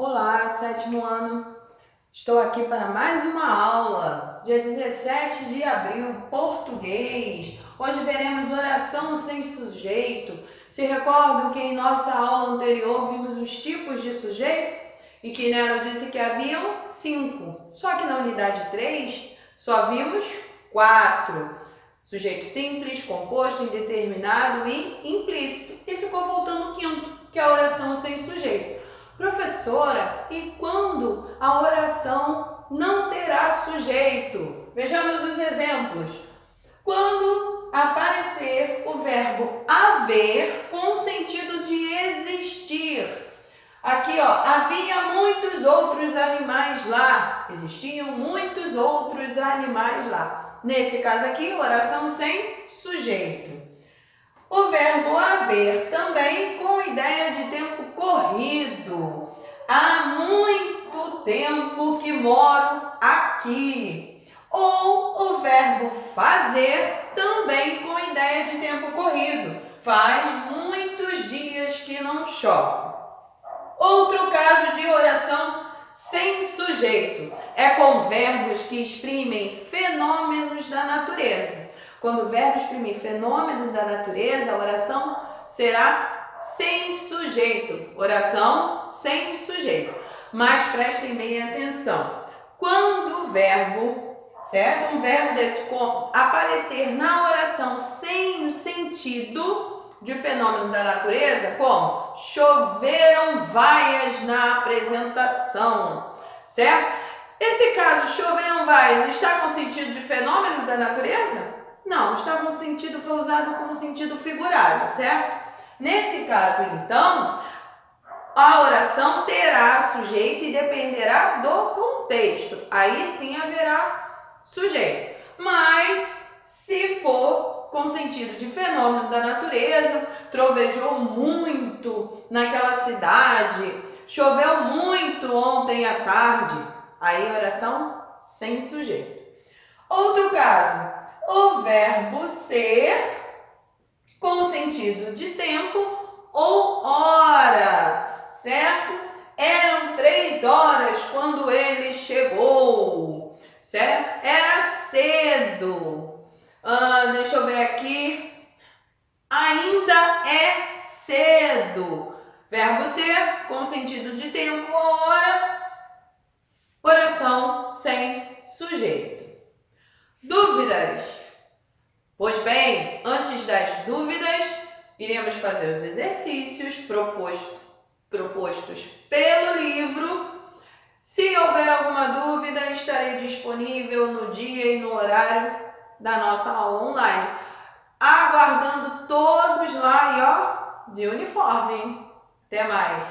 Olá, sétimo ano. Estou aqui para mais uma aula. Dia 17 de abril, português. Hoje veremos oração sem sujeito. Se recordam que em nossa aula anterior vimos os tipos de sujeito e que nela eu disse que haviam 5. Só que na unidade 3 só vimos 4. Sujeito simples, composto, indeterminado e implícito. E ficou faltando o quinto, que é a oração sem sujeito. Professora, e quando a oração não terá sujeito? Vejamos os exemplos. Quando aparecer o verbo haver com o sentido de existir. Aqui, ó, havia muitos outros animais lá. Existiam muitos outros animais lá. Nesse caso aqui, oração sem sujeito. O verbo haver também com ideia de tempo corrido. Há muito tempo que moro aqui. Ou o verbo fazer também com ideia de tempo corrido. Faz muitos dias que não chove. Outro caso de oração sem sujeito é com verbos que exprimem fenômenos da natureza. Quando o verbo exprimir fenômeno da natureza, a oração será sem sujeito. Oração sem sujeito. Mas prestem bem atenção. Quando o verbo, certo? Um verbo desse aparecer na oração sem o sentido de fenômeno da natureza, como choveram vaias na apresentação, certo? Esse caso, choveram vaias, está com sentido de fenômeno da natureza? Não, está com sentido, foi usado como sentido figurado, certo? Nesse caso, então, a oração terá sujeito e dependerá do contexto. Aí sim haverá sujeito. Mas, se for com sentido de fenômeno da natureza, trovejou muito naquela cidade, choveu muito ontem à tarde, aí oração sem sujeito. Outro caso, o verbo ser com sentido de tempo ou hora, certo? Eram 3 horas quando ele chegou, certo? Era cedo. Deixa eu ver aqui. Ainda é cedo. Verbo ser com sentido de tempo ou hora. Oração sem sujeito. Dúvidas? Pois bem, antes das dúvidas, iremos fazer os exercícios propostos pelo livro. Se houver alguma dúvida, estarei disponível no dia e no horário da nossa aula online. Aguardando todos lá e ó, de uniforme, hein? Até mais!